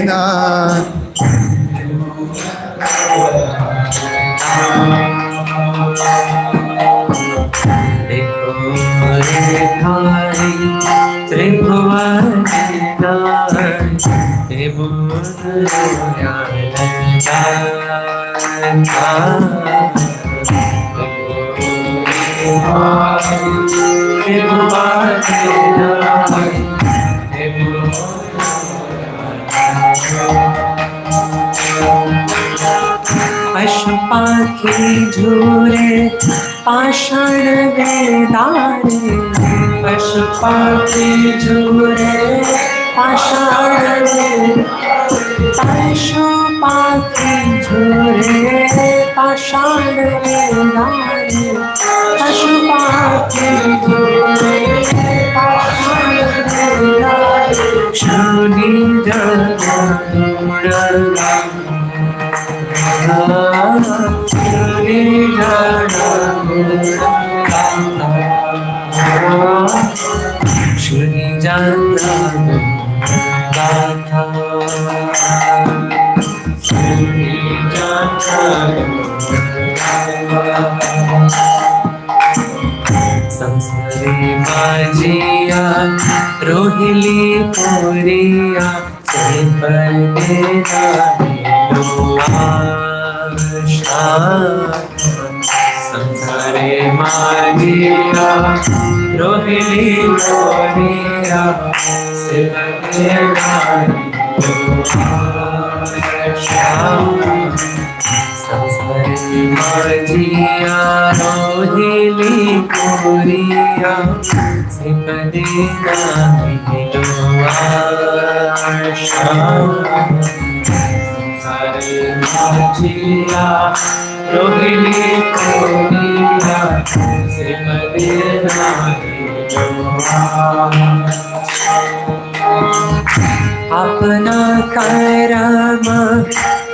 na. देखो रे भाई त्रिभुवन पशु पाखी झूरे पाषाण वेदारे पशु पाखी झूरे पाषाण पशु पाखी झूरे पाषाण वेदारे पशु पाखी झूरे पाषाण वेदारे शनि संसारी बाजिया रोहिली पोरिया से परदेना संसारे मारिया रोहिली पोरिया से परदेना संसारे मारिया रोहिली पोरिया से परदेना जिया रोहिणी कोरिया से मदेना अपना करम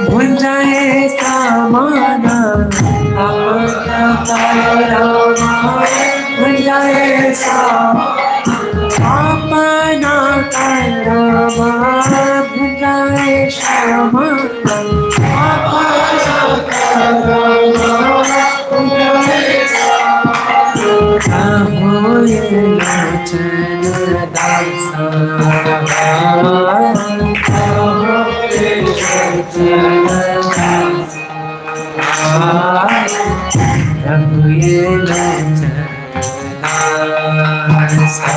भुंजाए सामाना अपना करम भुंजाए अपना करम भुंजाए सामाना लोचन दासा प्रभु ये लोचन दासा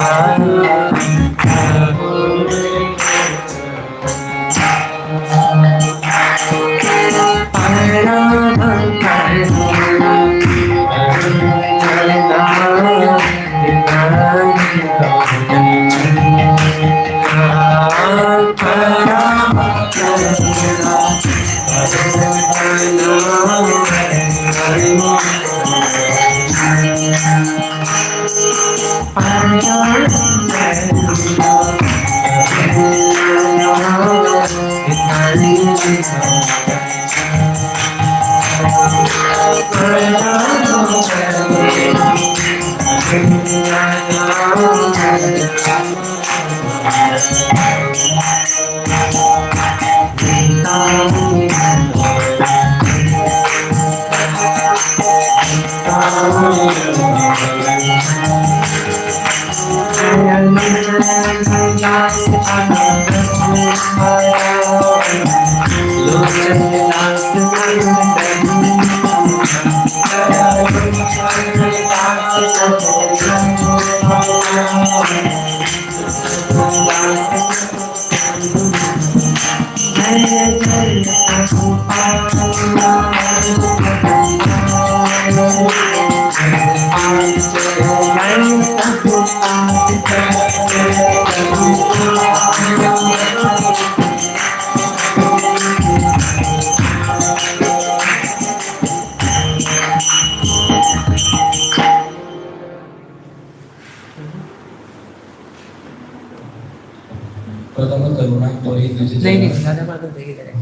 नहीं ज्यादा बात तो देखी करें।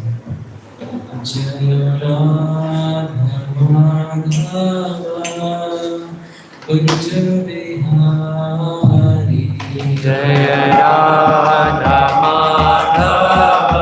जय Radha Madhav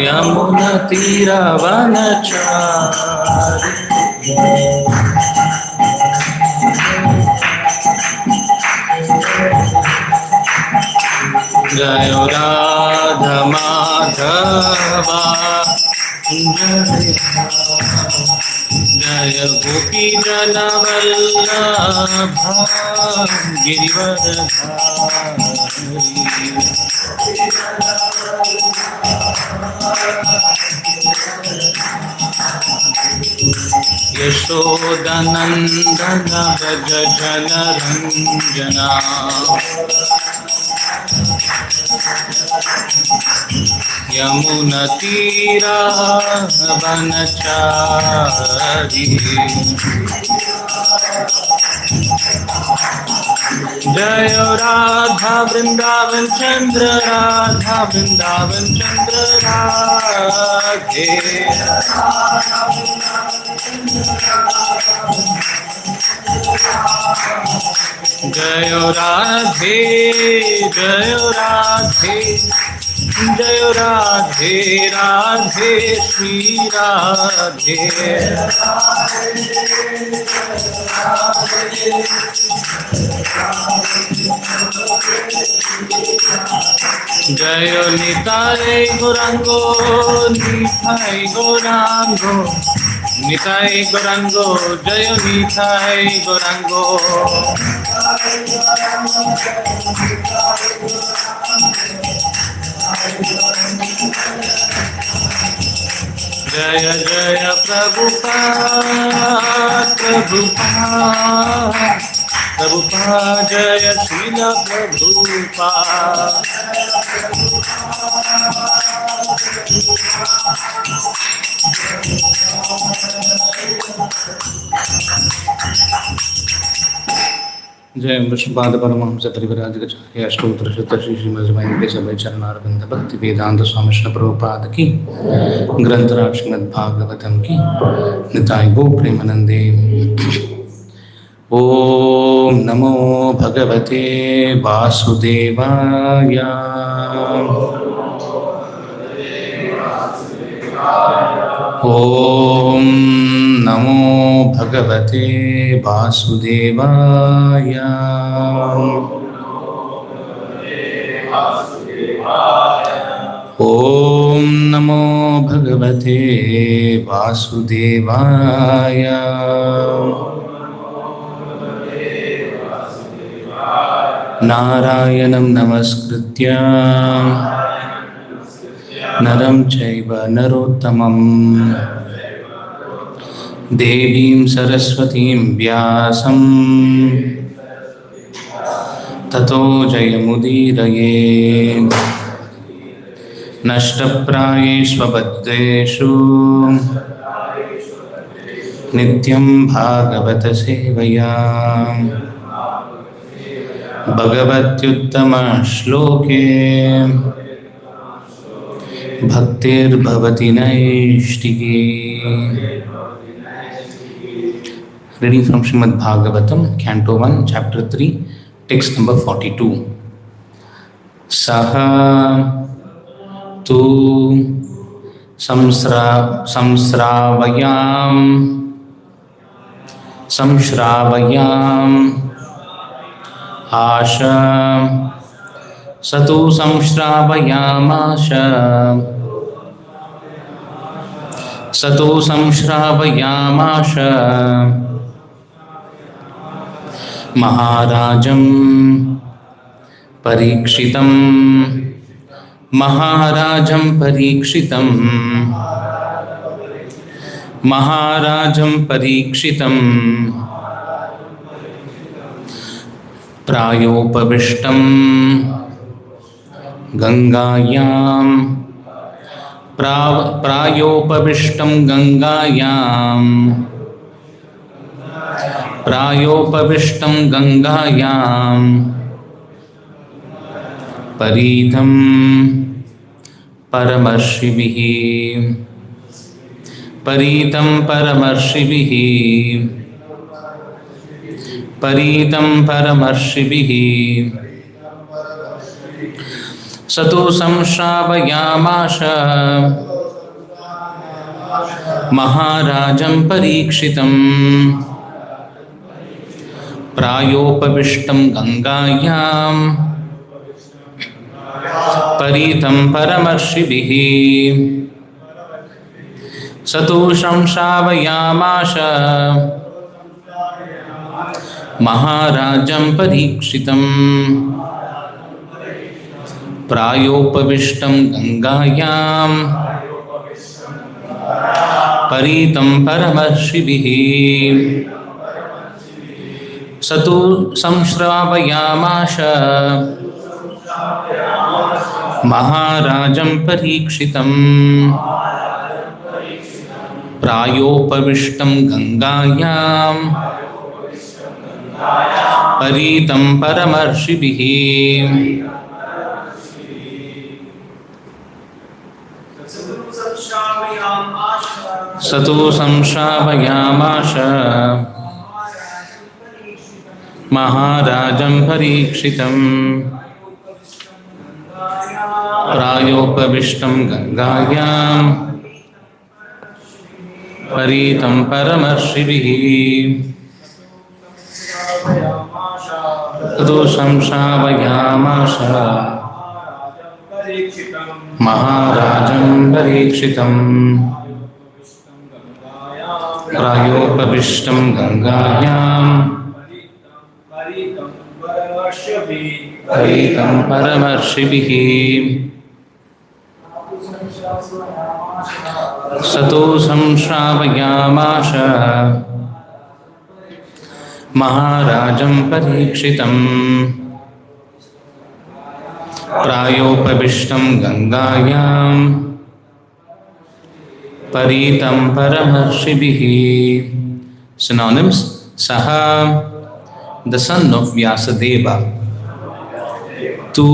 Yamuna tira vanachari Jayo Radha Madhava Jaya Gopi Jana Vallabha Girivardhari Yashodanandana Braja Jana Ranjana Yamuna Tira Vanachari Jaya Radha Vrindavan Chandra Radha Vrindavan Chandra Radhe Jaya Radhe Jaya Radhe Jaya Radhe Radhe Shri Radhe Jaya Nitai Gorango Nitai Gorango Nitai Gorango Jaya Nitai Gorango Jaya Jaya Prabhupada Prabhupada Prabhupada Jaya Srila Prabhupada जय विष्णुपाद परमहंस परिव्राजकाचार्य अष्टोत्तर शत श्री श्रीमद् वेंकटेश्वर चरणारविंद भक्ति वेदांत स्वामी श्री प्रभुपाद की ग्रंथराज श्रीमद् भागवतम की निताय गो प्रेमानंदे। ओम नमो भगवते वासुदेवाय। ओम नमो भगवते वासुदेवाय। ओम नमो भगवते वासुदेवाय। नारायणं नमस्कृत्य नरं चैव नरोत्तमं देवीं सरस्वतीं व्यासं ततो जयमुदीरये। नष्टप्रायेष्वबद्धेषु नित्यं भागवत सेवया भगवत्युत्तमश्लोके भक्तिर्भवति नैष्टिकी। Reading from Srimad Bhagavatam, Canto 1, Chapter 3, Text number 42. Saha tu samshravayam asha satu samshravayam asha Maharajam Parikshitam Prayopavishtam Gangayam Paritam Paramarshibhihi Satu samshravayamasha Maharajam Parikshitam Prayopavishtam Gangayam Paritam Paramarshibhihi Satu samshravayamasha Maharajam Parikshitam Prayopavishtam Gangayam Paritam Paramarshibhihi Satu samshravayamasha Maharajam Parikshitam Prayopavishtam Gangayam Paritam Paramarshibhihi Satu samshravayamasha Maharajam Parikshitam Prayopavishtam Gangayam Paritam Paramarshibhihi Satu samshravayamasha Maharajam Parikshitam Prayopavishtam Gangayam Paritam Paramarshibhihi Satu samshravayamasha Maharajam Parikshitam Prayopavishtam Gangayam Paritam Paramarshibhihi. Synonyms: Saha, the son of Vyasadeva. Tu,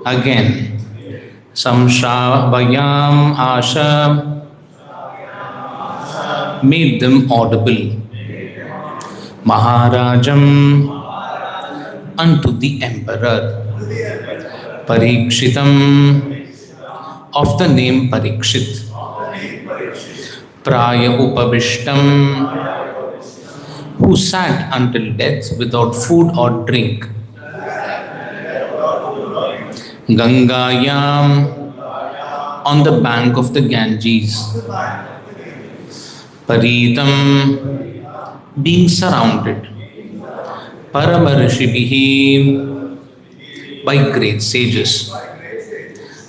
again. Samshravayam Asha, made them audible. Maharajam, unto the emperor. Parikshitam, of the name Parikshit. Prayopavishtam, who sat until death without food or drink. Gangayam, on the bank of the Ganges. Paritam, being surrounded. Paramarshibhihi, by great sages.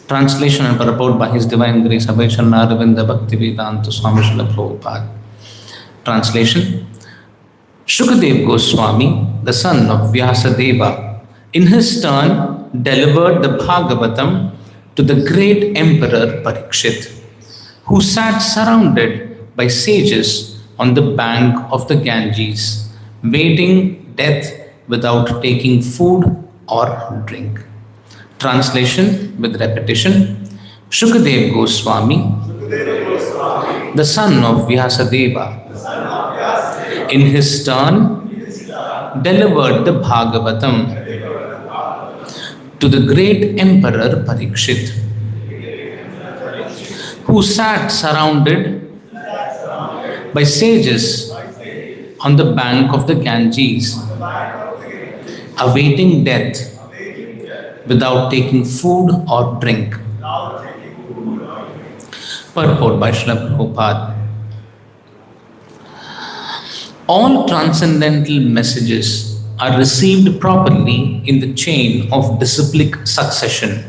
Translation and purport by His Divine Grace Abhay Charnaravinda Bhaktivedanta Swami Srila Prabhupada. Translation: Shukadev Goswami, the son of Vyasadeva, in his turn delivered the Bhagavatam to the great emperor Parikshit, who sat surrounded by sages on the bank of the Ganges, waiting death without taking food or drink. Translation with repetition: Shukadev Goswami, the son of Vyasadeva, in his turn delivered the Bhagavatam to the great Emperor Parikshit, who sat surrounded by sages on the bank of the Ganges, awaiting death without taking food or drink. Purport by Srila Prabhupada. All transcendental messages are received properly in the chain of disciplic succession.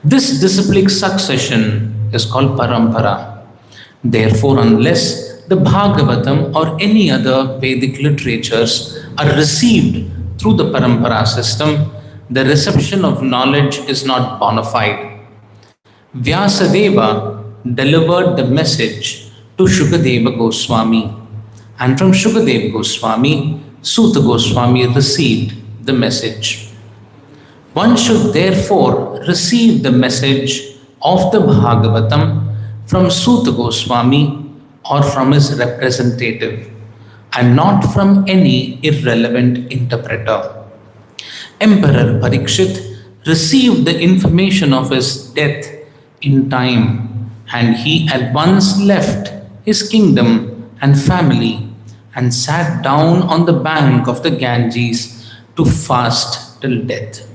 This disciplic succession is called parampara. Therefore, unless the Bhagavatam or any other Vedic literatures are received through the parampara system, the reception of knowledge is not bona fide. Vyasadeva delivered the message to Shukadeva Goswami, and from Shukadeva Goswami, Suta Goswami received the message. One should therefore receive the message of the Bhagavatam from Suta Goswami or from his representative, and not from any irrelevant interpreter. Emperor Parikshit received the information of his death in time, and he at once left his kingdom and family and sat down on the bank of the Ganges to fast till death.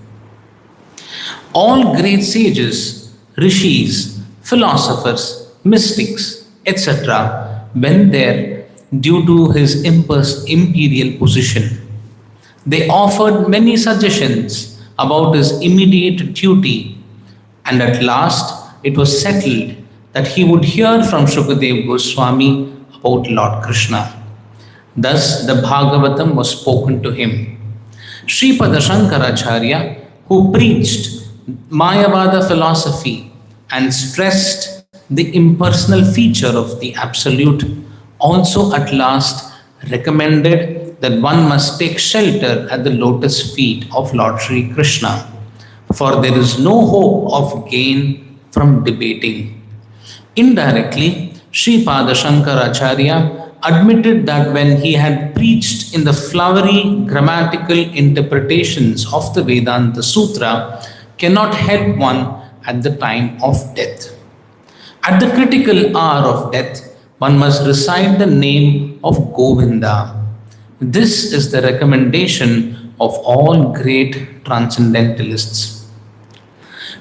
All great sages, rishis, philosophers, mystics, etc., went there due to his imperial position. They offered many suggestions about his immediate duty, and at last it was settled that he would hear from Shukadeva Goswami about Lord Krishna. Thus the Bhagavatam was spoken to him. Sripada Shankaracharya, who preached Mayavada philosophy and stressed the impersonal feature of the Absolute, also at last recommended that one must take shelter at the lotus feet of Lord Sri Krishna, for there is no hope of gain from debating. Indirectly, Sripada Shankaracharya admitted that when he had preached in the flowery grammatical interpretations of the Vedanta Sutra, cannot help one at the time of death. At the critical hour of death, one must recite the name of Govinda. This is the recommendation of all great transcendentalists.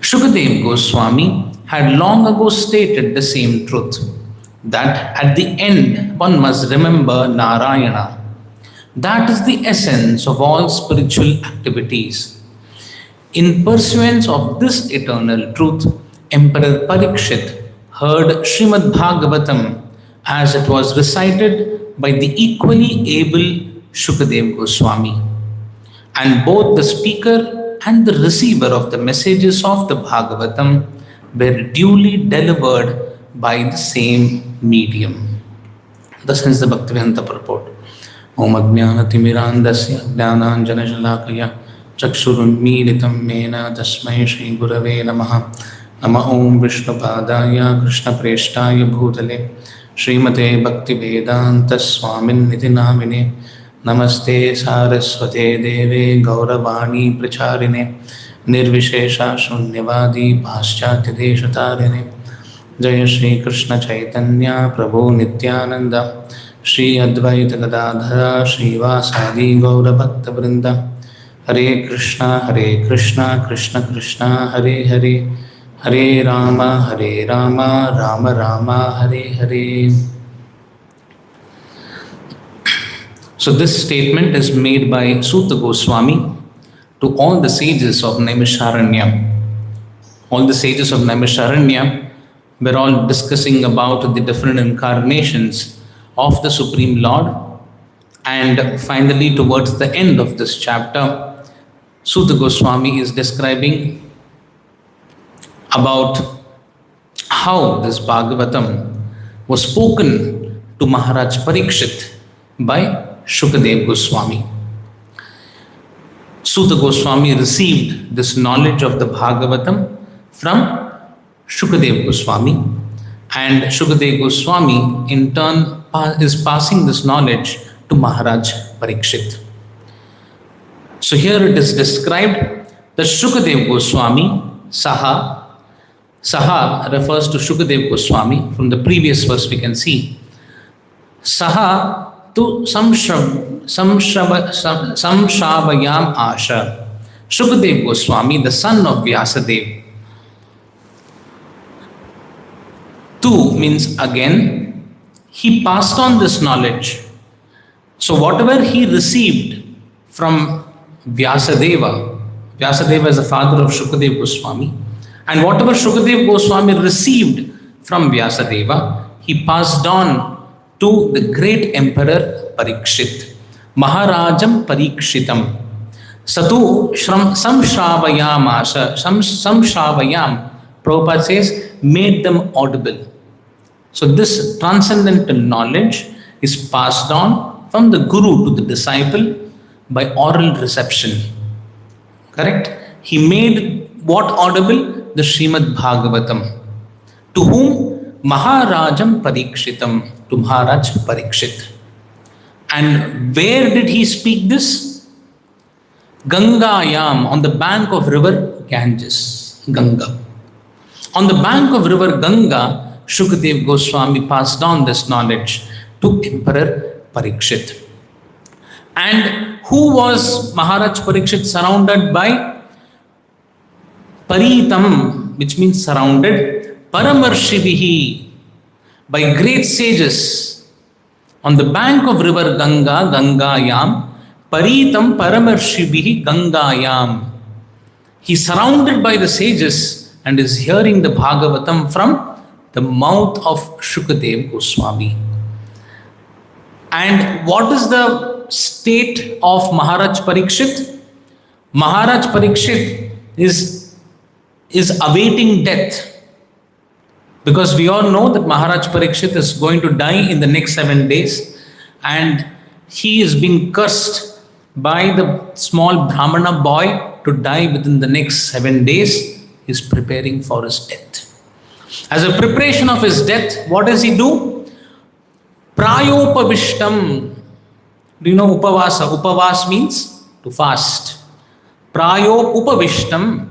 Shukadeva Goswami had long ago stated the same truth, that at the end one must remember Narayana. That is the essence of all spiritual activities. In pursuance of this eternal truth, Emperor Parikshit heard Srimad Bhagavatam as it was recited by the equally able Shukadeva Goswami. And both the speaker and the receiver of the messages of the Bhagavatam were duly delivered by the same medium. Thus ends the Bhaktivedanta purport. Om Ajnanatimmirandasya Jnananjanashalakaya Chakshurunmilitam Mena Tasmai Shri Gurave Namaha. Nama Om Vishnupadaya Krishna Preshtaya Bhutale Srimate Bhaktivedanta Swamin Niti Namine Namaste Saraswate Deve Gauravani Pracharine Nirvishesha Shunyavadi Paschatya Deshatarine Jaya Shri Krishna Chaitanya Prabhu Nityananda Shri Advaita Gadadhara Shri Vasadi Gaura Bhakta Vrinda Hare Krishna Krishna Krishna Hare Hare Hare Rama Rama Rama Hare Hare. So this statement is made by Suta Goswami to all the sages of Naimisharanya. All the sages of Naimisharanya were all discussing about the different incarnations of the Supreme Lord. And finally, towards the end of this chapter, Suta Goswami is describing about how this Bhagavatam was spoken to Maharaj Parikshit by Shukadeva Goswami. Suta Goswami received this knowledge of the Bhagavatam from Shukadeva Goswami, and Shukadeva Goswami in turn is passing this knowledge to Maharaj Parikshit. So here it is described that Shukadev Goswami, Saha refers to Shukadev Goswami. From the previous verse we can see, Saha tu samshabhayam asha. Shukadev Goswami, the son of Vyasadev. Tu means again, he passed on this knowledge. So whatever he received from Vyasadeva, Vyasadeva is the father of Shukadev Goswami, and whatever Shukadev Goswami received from Vyasadeva, he passed on to the great emperor Parikshit, Maharajam Parikshitam. Satu samshravayam asha, samshravayam, Prabhupada says, made them audible. So this transcendental knowledge is passed on from the guru to the disciple by oral reception. Correct? He made what audible? The Srimad Bhagavatam. To whom? Maharajam Parikshitam, to Maharaj Parikshit. And where did he speak this? Gangayam, on the bank of river Ganges, Ganga. On the bank of river Ganga, Shukadev Goswami passed on this knowledge to Emperor Parikshit. And who was Maharaj Parikshit surrounded by? Paritam, which means surrounded, Paramarshivihi, by great sages. On the bank of river Ganga, Gangayam, Paritam Paramarshivihi Gangayam. He is surrounded by the sages and is hearing the Bhagavatam from the mouth of Shukadev Goswami. And what is the state of Maharaj Parikshit? Maharaj Parikshit is awaiting death. Because we all know that Maharaj Parikshit is going to die in the next 7 days, and he is being cursed by the small Brahmana boy to die within the next 7 days. He is preparing for his death. As a preparation of his death, what does he do? Prayopavishtam. Do you know upavasa? Upavas means to fast. Prayopavishtam,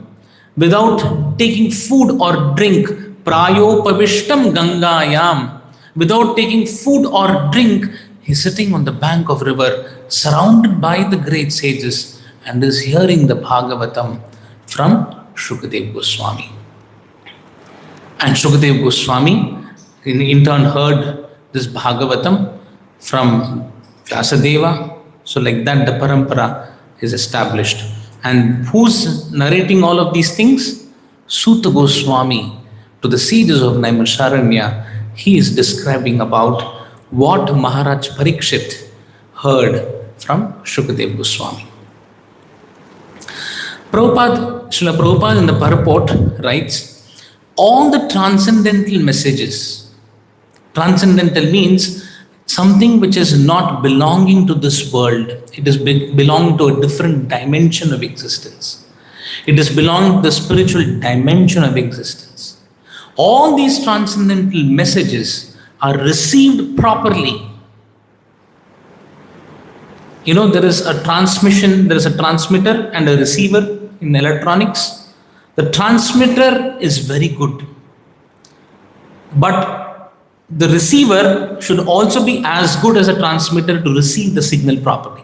without taking food or drink. Prayopavishtam Gangayam, without taking food or drink, he is sitting on the bank of river, surrounded by the great sages, and is hearing the Bhagavatam from Shukadev Goswami. And Shukadev Goswami in turn heard this Bhagavatam from Vyasadeva. So like that the parampara is established. And who's narrating all of these things? Suta Goswami, to the sages of Naimisharanya. He is describing about what Maharaj Parikshit heard from Shukadev Goswami. Srila Prabhupada in the purport writes, all the transcendental messages, transcendental means something which is not belonging to this world. It is belonging to a different dimension of existence. It is belonging to the spiritual dimension of existence. All these transcendental messages are received properly. You know, there is a transmission, there is a transmitter and a receiver in electronics. The transmitter is very good, but the receiver should also be as good as a transmitter to receive the signal properly.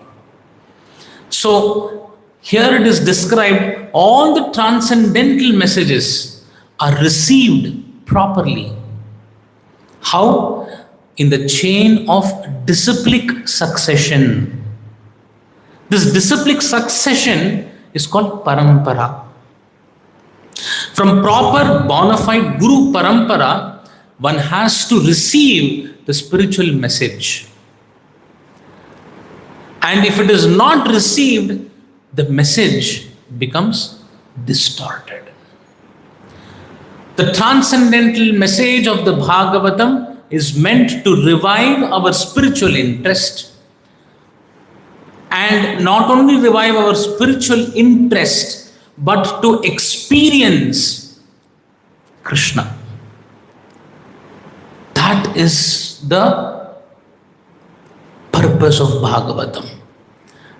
So here it is described, all the transcendental messages are received properly. How? In the chain of disciplic succession. This disciplic succession is called parampara. From proper bona fide Guru parampara, one has to receive the spiritual message. And if it is not received, the message becomes distorted. The transcendental message of the Bhagavatam is meant to revive our spiritual interest, and not only revive our spiritual interest, but to experience Krishna. That is the purpose of Bhagavatam.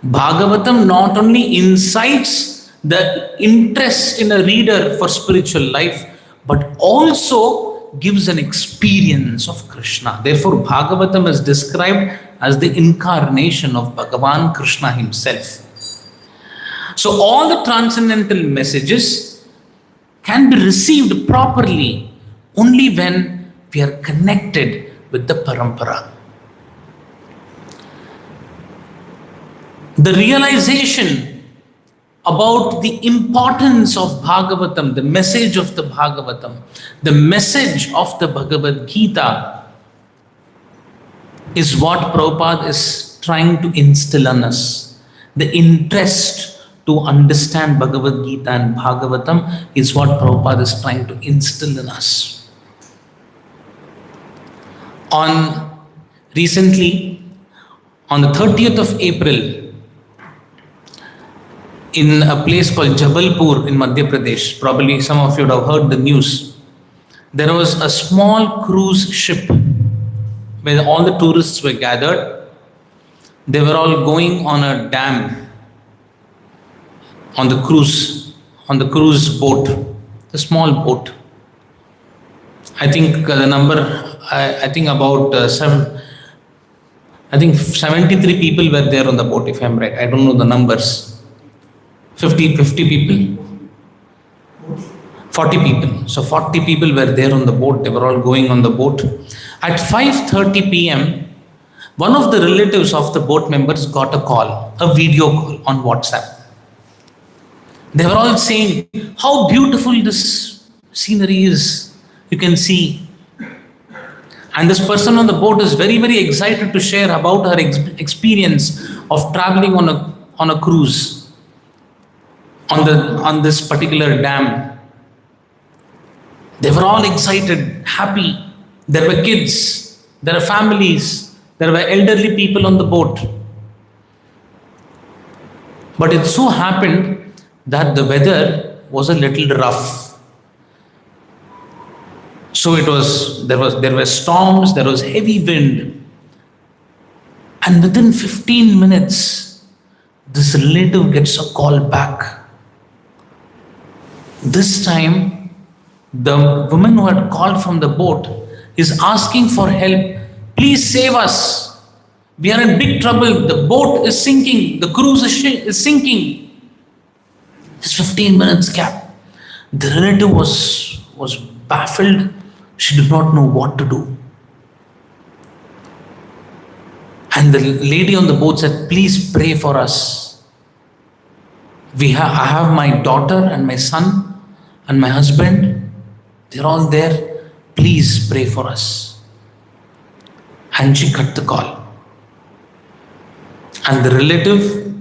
Bhagavatam not only incites the interest in a reader for spiritual life, but also gives an experience of Krishna. Therefore, Bhagavatam is described as the incarnation of Bhagavan Krishna himself. So all the transcendental messages can be received properly only when we are connected with the parampara. The realization about the importance of Bhagavatam, the message of the Bhagavatam, the message of the Bhagavad Gita is what Prabhupada is trying to instill on us. The interest to understand Bhagavad Gita and Bhagavatam is what Prabhupada is trying to instill in us. Recently, on the 30th of April, in a place called Jabalpur in Madhya Pradesh, probably some of you would have heard the news, there was a small cruise ship where all the tourists were gathered. They were all going on a dam, on the cruise boat, the small boat. I think the number, I think about 73 people were there on the boat, if I'm right. I don't know the numbers. 50 people, 40 people. So 40 people were there on the boat. They were all going on the boat. At 5:30 p.m., one of the relatives of the boat members got a call, a video call on WhatsApp. They were all saying how beautiful this scenery is. You can see. And this person on the boat is very, very excited to share about her experience of traveling on a cruise on this particular dam. They were all excited, happy. There were kids, there were families, there were elderly people on the boat. But it so happened that the weather was a little rough. So there were storms, there was heavy wind. And within 15 minutes, this relative gets a call back. This time, the woman who had called from the boat is asking for help. Please save us. We are in big trouble. The boat is sinking. The cruise is sinking. This 15 minutes gap. The relative was baffled. She did not know what to do. And the lady on the boat said, please pray for us. I have my daughter and my son and my husband. They're all there. Please pray for us. And she cut the call. And the relative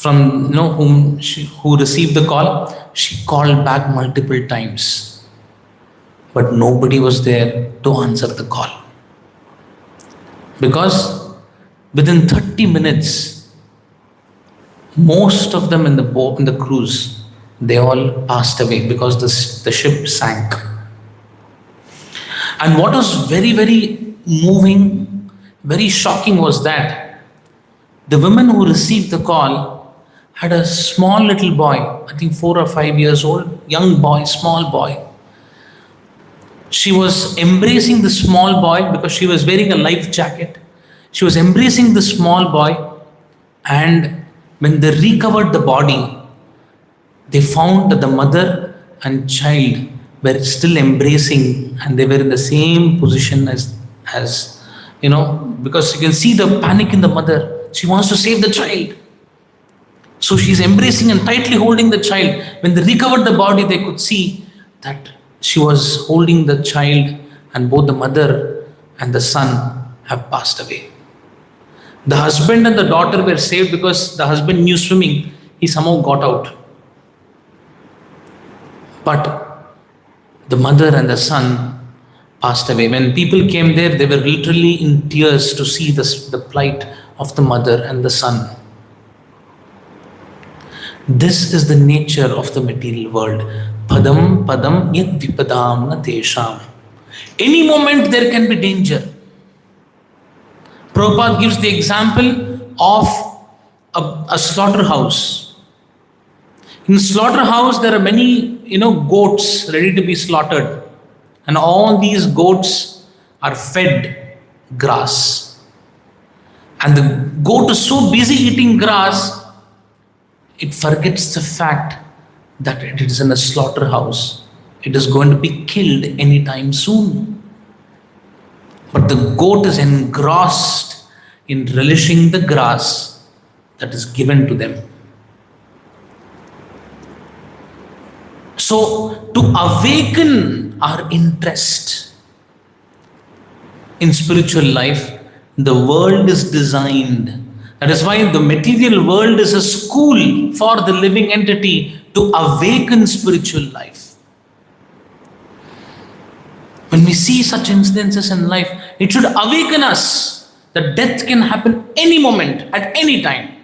who received the call, she called back multiple times. But nobody was there to answer the call. Because within 30 minutes, most of them in the boat, in the cruise, they all passed away because the ship sank. And what was very, very moving, very shocking was that the woman who received the call had a small little boy, I think 4 or 5 years old, young boy, small boy. She was embracing the small boy because she was wearing a life jacket. She was embracing the small boy, and when they recovered the body, they found that the mother and child were still embracing, and they were in the same position as because you can see the panic in the mother. She wants to save the child. So she's embracing and tightly holding the child. When they recovered the body, they could see that she was holding the child, and both the mother and the son have passed away. The husband and the daughter were saved because the husband knew swimming. He somehow got out. But the mother and the son passed away. When people came there, they were literally in tears to see the plight of the mother and the son. This is the nature of the material world. Padam padam yad vipadam na tesham. Any moment there can be danger. Prabhupada gives the example of a slaughterhouse. In slaughterhouse, there are many, goats ready to be slaughtered. And all these goats are fed grass. And the goat is so busy eating grass, it forgets the fact that it is in a slaughterhouse. It is going to be killed anytime soon. But the goat is engrossed in relishing the grass that is given to them. So, to awaken our interest in spiritual life, the world is designed. That is why the material world is a school for the living entity to awaken spiritual life. When we see such incidences in life, it should awaken us that death can happen any moment, at any time.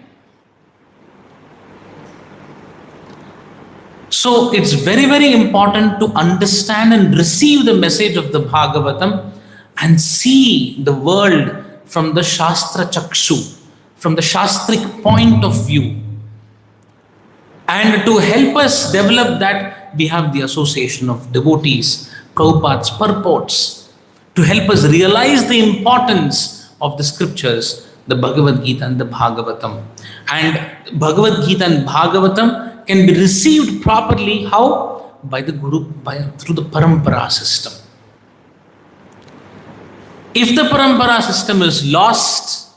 So it's very, very important to understand and receive the message of the Bhagavatam and see the world from the Shastra Chakshu, from the Shastric point of view. And to help us develop that, we have the association of devotees, Prabhupada's purports, to help us realize the importance of the scriptures, the Bhagavad Gita and the Bhagavatam. And Bhagavad Gita and Bhagavatam can be received properly. How? By the Guru, through the Parampara system. If the Parampara system is lost,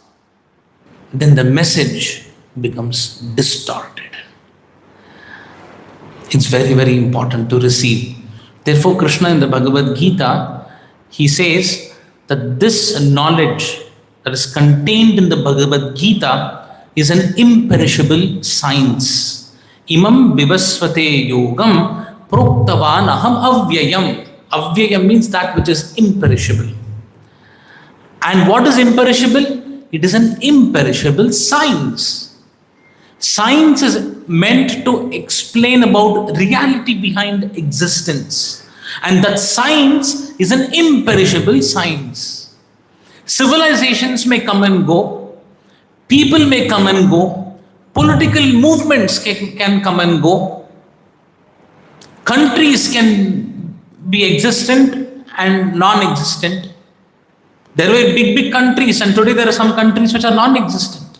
then the message becomes distorted. It's very, very important to receive. Therefore, Krishna in the Bhagavad Gita, he says that this knowledge that is contained in the Bhagavad Gita is an imperishable science. Imam vivasvate yogam proktavan aham avyayam. Avyayam means that which is imperishable. And what is imperishable? It is an imperishable science. Science is meant to explain about reality behind existence. And that science is an imperishable science. Civilizations may come and go. People may come and go. Political movements can come and go. Countries can be existent and non-existent. There were big countries, and today there are some countries which are non-existent.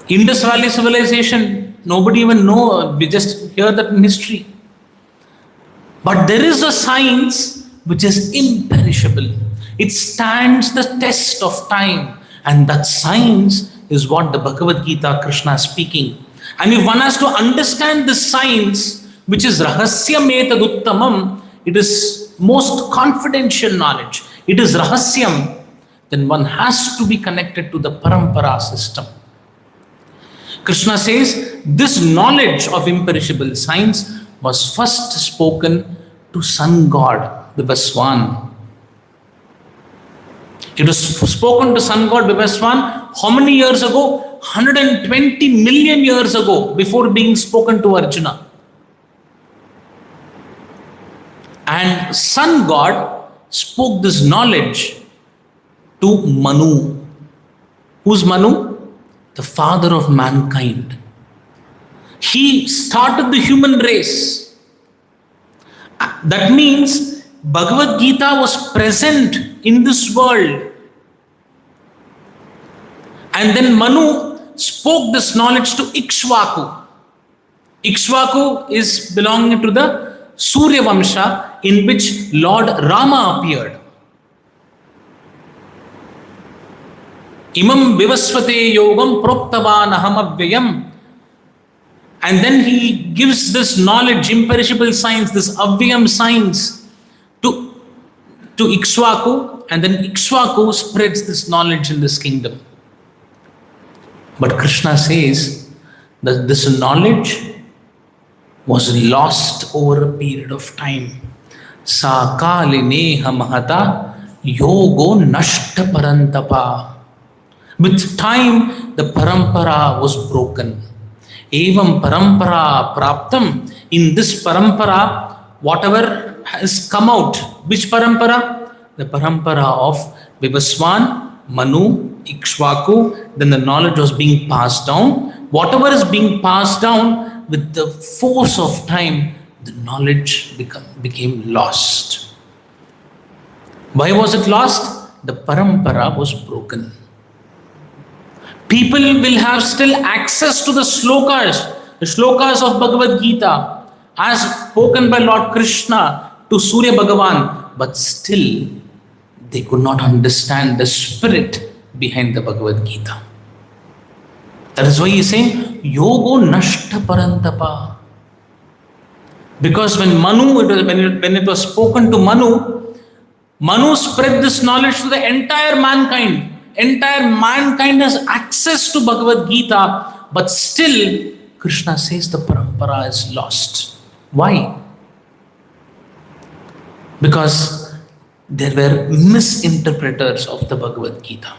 Indus Valley civilization, nobody even know, we just hear that in history. But there is a science which is imperishable. It stands the test of time, and that science is what the Bhagavad Gita Krishna is speaking. And if one has to understand this science, which is rahasyam etad uttamam, it is most confidential knowledge. It is rahasyam, then one has to be connected to the parampara system. Krishna says this knowledge of imperishable science was first spoken to sun god Vivaswan. It was spoken to sun god Vivaswan how many years ago? 120 million years ago, before being spoken to Arjuna. And sun god spoke this knowledge to Manu. Who's Manu? The father of mankind. He started the human race. That means Bhagavad Gita was present in this world. And then Manu spoke this knowledge to Ikshvaku. Ikshvaku is belonging to the Surya Vamsha, in which Lord Rama appeared. Imam vivasvate yogam proktavan aham avyayam. And then he gives this knowledge, imperishable science, this avyayam science to Ikshvaku, and then Ikshvaku spreads this knowledge in this kingdom. But Krishna says that this knowledge was lost over a period of time. Sakalineha mahata yogo nashta parantapa. With time, the parampara was broken. Evam parampara praptam. In this parampara, whatever has come out, which parampara? The parampara of Vivaswan, Manu, Ikshvaku, then the knowledge was being passed down. Whatever is being passed down, with the force of time, the knowledge became lost. Why was it lost? The parampara was broken. People will have still access to the shlokas of Bhagavad Gita, as spoken by Lord Krishna to Surya Bhagavan, but still they could not understand the spirit behind the Bhagavad Gita. That is why he is saying, Yogo Nashta Parantapa. Because when it was spoken to Manu spread this knowledge to the entire mankind. Entire mankind has access to Bhagavad Gita, but still Krishna says the parampara is lost. Why? Because there were misinterpreters of the Bhagavad Gita.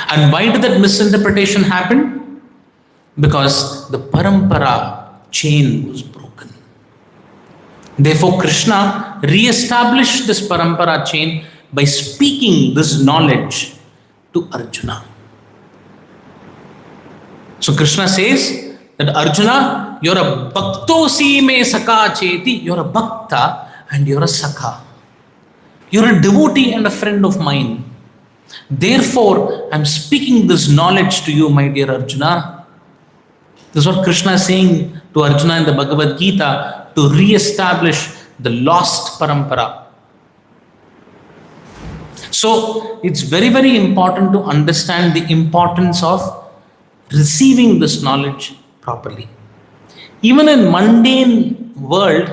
And why did that misinterpretation happen? Because the parampara chain was broken. Therefore, Krishna re-established this parampara chain by speaking this knowledge to Arjuna. So Krishna says that Arjuna, you're a bhaktosi me saka cheti, you're a bhakta and you're a sakha. You're a devotee and a friend of mine. Therefore, I'm speaking this knowledge to you, my dear Arjuna. This is what Krishna is saying to Arjuna in the Bhagavad Gita to re-establish the lost parampara. So, it's very, very important to understand the importance of receiving this knowledge properly. Even in mundane world,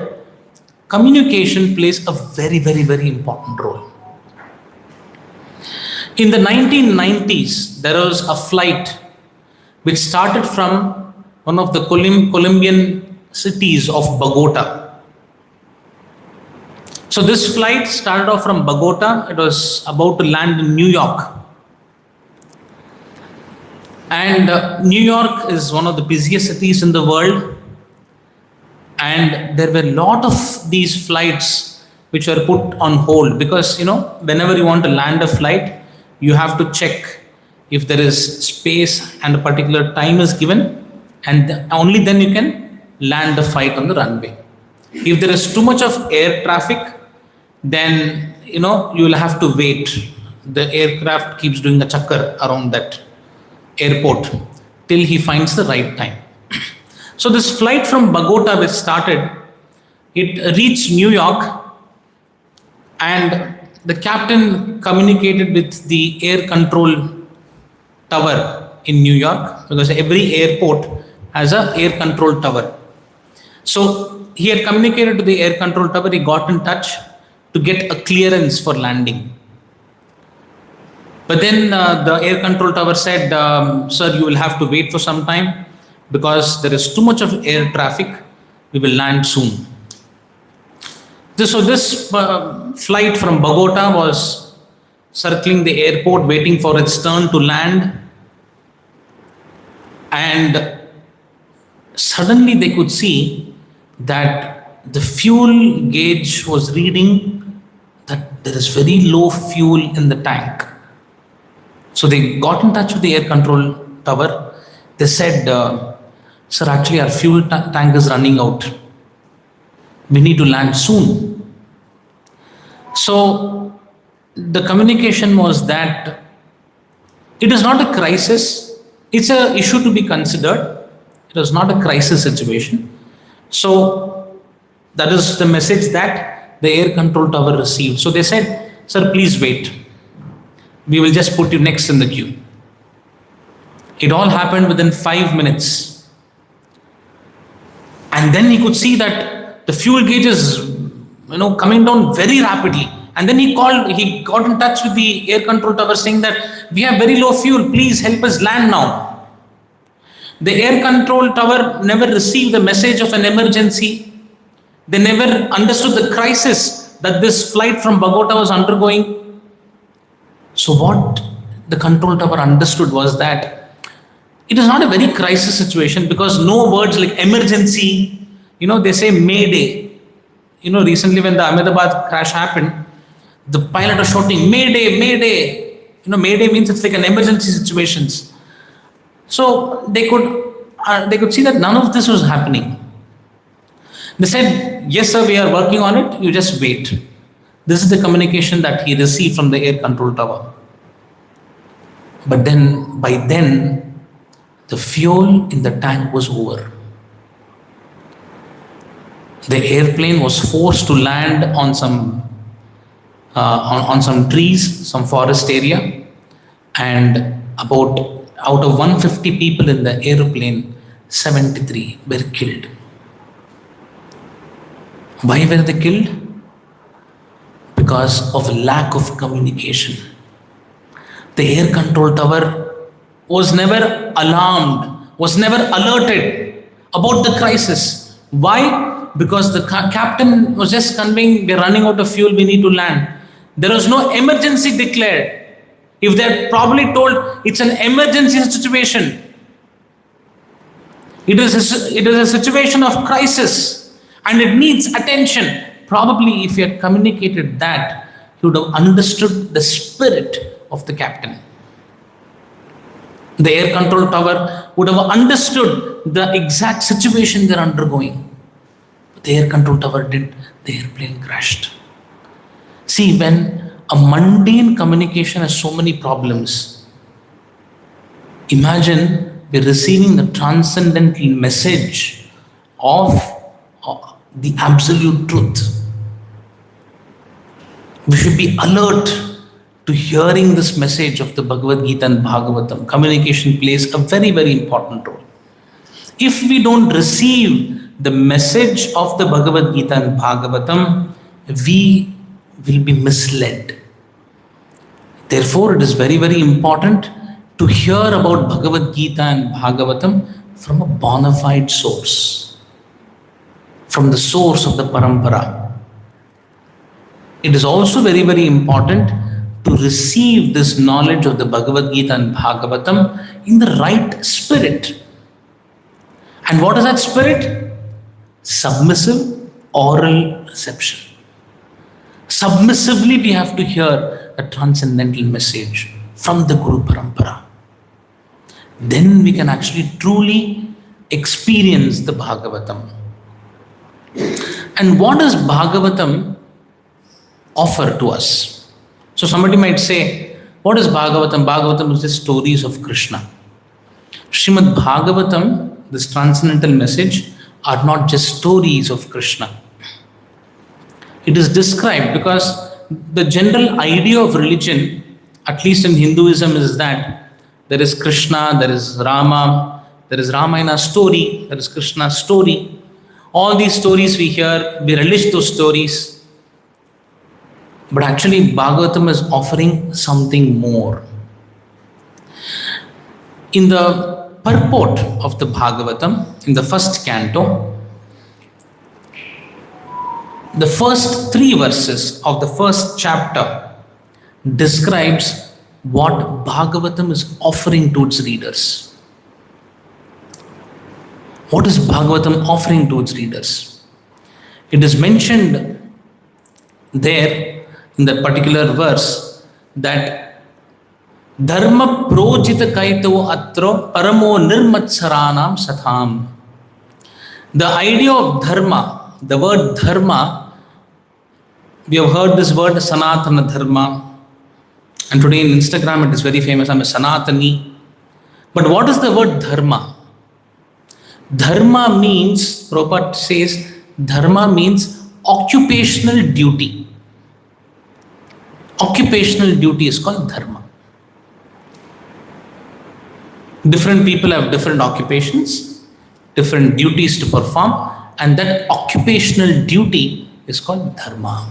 communication plays a very, very, very important role. In the 1990s, there was a flight which started from one of the Colombian cities of Bogota. So this flight started off from Bogota. It was about to land in New York. And New York is one of the busiest cities in the world. And there were a lot of these flights which were put on hold because, whenever you want to land a flight, you have to check if there is space and a particular time is given, and only then you can land the flight on the runway. If there is too much of air traffic, then you will have to wait. The aircraft keeps doing a chakkar around that airport till he finds the right time. So this flight from Bogota which started, it reached New York, and the captain communicated with the air control tower in New York, because every airport has an air control tower. So he had communicated to the air control tower, he got in touch to get a clearance for landing. But then the air control tower said, sir, you will have to wait for some time because there is too much of air traffic. We will land soon. So this flight from Bogota was circling the airport, waiting for its turn to land. And suddenly they could see that the fuel gauge was reading that there is very low fuel in the tank. So they got in touch with the air control tower. They said, sir, actually our fuel tank is running out. We need to land soon. So the communication was that it is not a crisis. It's an issue to be considered. It was not a crisis situation. So that is the message that the air control tower received. So they said, sir, please wait. We will just put you next in the queue. It all happened within 5 minutes. And then he could see that the fuel gauge is coming down very rapidly. And then he got in touch with the air control tower saying that we have very low fuel, please help us land now. The air control tower never received the message of an emergency. They never understood the crisis that this flight from Bogota was undergoing. So what the control tower understood was that it is not a very crisis situation, because no words like emergency, they say Mayday. Recently when the Ahmedabad crash happened, the pilot was shouting, Mayday, Mayday. Mayday means it's like an emergency situations. So they could see that none of this was happening. They said, yes sir, we are working on it, you just wait. This is the communication that he received from the air control tower. But then, by then, the fuel in the tank was over. The airplane was forced to land on some trees, some forest area, and about out of 150 people in the airplane, 73 were killed. Why were they killed? Because of lack of communication. The air control tower was never alarmed, was never alerted about the crisis. Why? Because the captain was just conveying, we're running out of fuel, we need to land. There was no emergency declared. If they had probably told it's an emergency situation, it is a situation of crisis and it needs attention. Probably if you had communicated that, you would have understood the spirit of the captain. The air control tower would have understood the exact situation they're undergoing. But the air control tower didn't. The airplane crashed. See, when a mundane communication has so many problems, imagine we're receiving the transcendental message of the absolute truth. We should be alert to hearing this message of the Bhagavad Gita and Bhagavatam. Communication plays a very, very important role. If we don't receive the message of the Bhagavad Gita and Bhagavatam, we will be misled. Therefore, it is very, very important to hear about Bhagavad Gita and Bhagavatam from a bona fide source, from the source of the parampara. It is also very, very important to receive this knowledge of the Bhagavad Gita and Bhagavatam in the right spirit. And what is that spirit? Submissive oral reception. Submissively we have to hear a transcendental message from the Guru Parampara. Then we can actually truly experience the Bhagavatam. And what does Bhagavatam offer to us? So somebody might say, what is Bhagavatam? Bhagavatam is the stories of Krishna. Srimad Bhagavatam, this transcendental message, are not just stories of Krishna. It is described because the general idea of religion, at least in Hinduism, is that there is Krishna, there is Rama, there is Ramayana story, there is Krishna's story. All these stories we hear, we relish those stories. But actually Bhagavatam is offering something more. In the purport of the Bhagavatam, in the first canto, the first 3 verses of the first chapter describes what Bhagavatam is offering to its readers. What is Bhagavatam offering to its readers? It is mentioned there in that particular verse that Dharma projita kaito atro paramo nirmatsaranam satham. The idea of dharma, the word dharma, we have heard this word Sanatana Dharma, and today in Instagram it is very famous. I'm a Sanatani. But what is the word dharma? Dharma means, Prabhupada says, dharma means occupational duty. Occupational duty is called dharma. Different people have different occupations, different duties to perform, and that occupational duty is called dharma.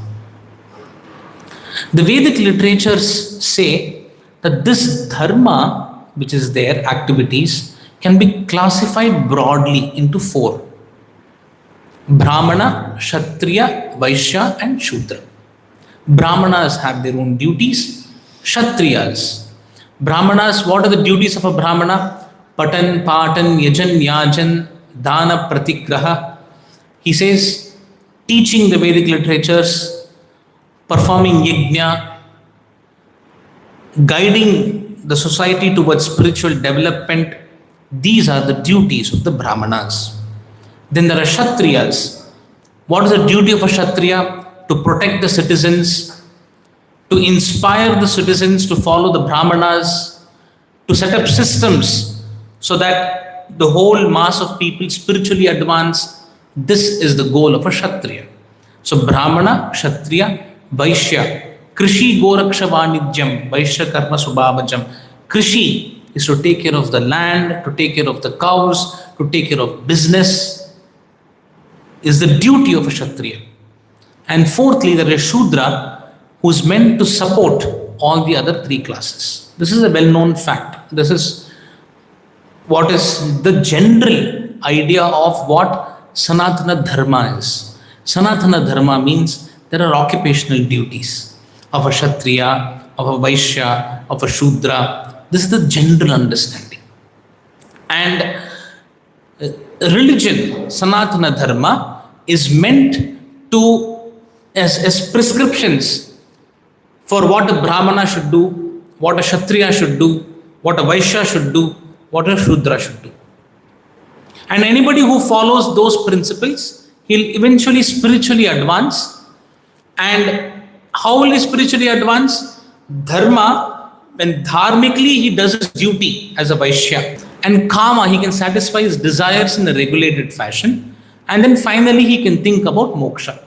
The Vedic literatures say that this dharma, which is their activities, can be classified broadly into 4. Brahmana, Kshatriya, Vaishya and Shudra. Brahmanas have their own duties. Kshatriyas. Brahmanas, what are the duties of a Brahmana? Patan, Patan, Yajan, Yajan, Dana, Pratigraha. He says, teaching the Vedic literatures, performing yajna, guiding the society towards spiritual development. These are the duties of the Brahmanas. Then there are Kshatriyas. What is the duty of a Kshatriya? To protect the citizens, to inspire the citizens to follow the Brahmanas, to set up systems so that the whole mass of people spiritually advance. This is the goal of a Kshatriya. So Brahmana, Kshatriya, Vaishya, Krishi Goraksha Vanijyam, Vaishya Karma Subhavajam. Krishi is to take care of the land, to take care of the cows, to take care of business, is the duty of a Kshatriya. And fourthly, there is Shudra, who is meant to support all the other three classes. This is a well-known fact. This is what is the general idea of what Sanatana Dharma is. Sanatana Dharma means there are occupational duties of a Kshatriya, of a Vaishya, of a Shudra. This is the general understanding. And religion, Sanatana Dharma, is meant to, as prescriptions for what a Brahmana should do, what a Kshatriya should do, what a Vaishya should do, what a Shudra should do. And anybody who follows those principles, he'll eventually spiritually advance. And how will he spiritually advance? Dharma, when dharmically he does his duty as a Vaishya. And Kama, he can satisfy his desires in a regulated fashion. And then finally he can think about moksha.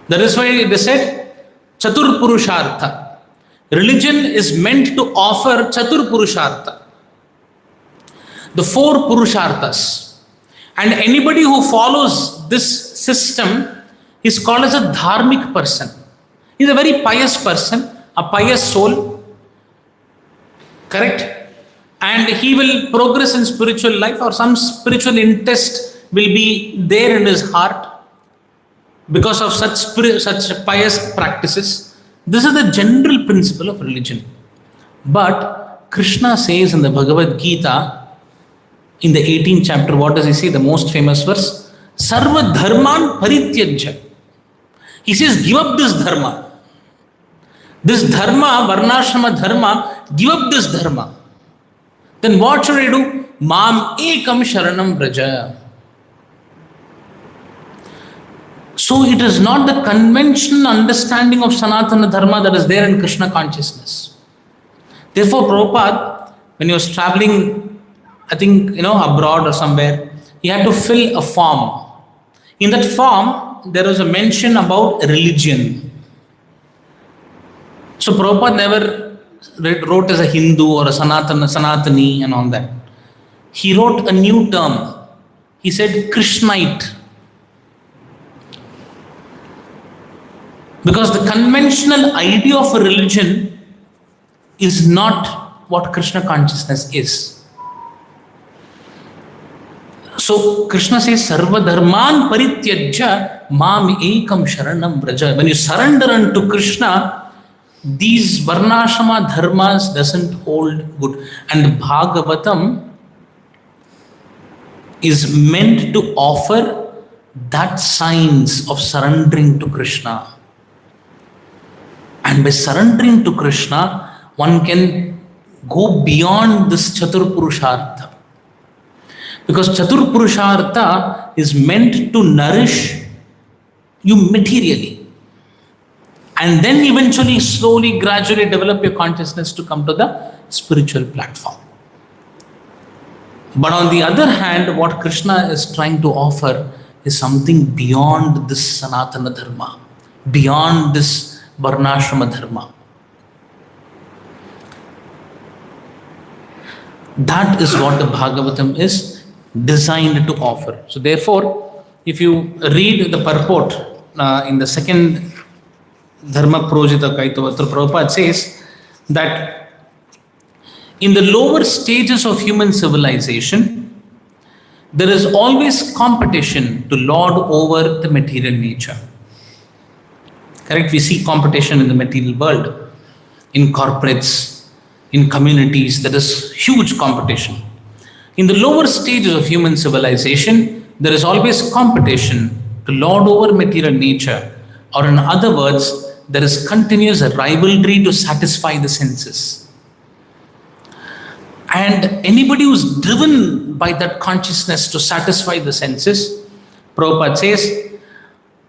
That is why it is said, Chatur Purushartha. Religion is meant to offer Chatur Purushartha, the four Purusharthas. And anybody who follows this system is called as a dharmic person. He is a very pious person, a pious soul. Correct? And he will progress in spiritual life, or some spiritual interest will be there in his heart because of such pious practices. This is the general principle of religion. But Krishna says in the Bhagavad Gita, in the 18th chapter, what does he say? The most famous verse, Sarva Dharman Parityajya. He says, give up this dharma. This dharma, Varnashrama dharma, give up this dharma. Then what should I do? Mam ekam sharanam vraja. So it is not the conventional understanding of Sanatana Dharma that is there in Krishna consciousness. Therefore, Prabhupada, when he was traveling, I think, abroad or somewhere, he had to fill a form. In that form, there was a mention about religion. So Prabhupada never wrote as a Hindu or a Sanatani and all that. He wrote a new term. He said Krishnite. Because the conventional idea of a religion is not what Krishna consciousness is. So Krishna says, Sarva Dharman Parityajya Mam Ekam Sharanam Vraja. When you surrender unto Krishna, these Varnashrama dharmas doesn't hold good. And Bhagavatam is meant to offer that signs of surrendering to Krishna. And by surrendering to Krishna, one can go beyond this Chatur Purushartha. Because Chatur Purushartha is meant to nourish you materially. And then eventually, slowly, gradually develop your consciousness to come to the spiritual platform. But on the other hand, what Krishna is trying to offer is something beyond this Sanatana Dharma, beyond this Varnashrama Dharma. That is what the Bhagavatam is designed to offer. So therefore, if you read the purport in the second Dharma Projita Kaitavatra, Prabhupada says that in the lower stages of human civilization, there is always competition to lord over the material nature. Correct? We see competition in the material world, in corporates, in communities. There is huge competition. In the lower stages of human civilization, there is always competition to lord over material nature, or in other words, there is continuous rivalry to satisfy the senses. And anybody who's driven by that consciousness to satisfy the senses, Prabhupada says,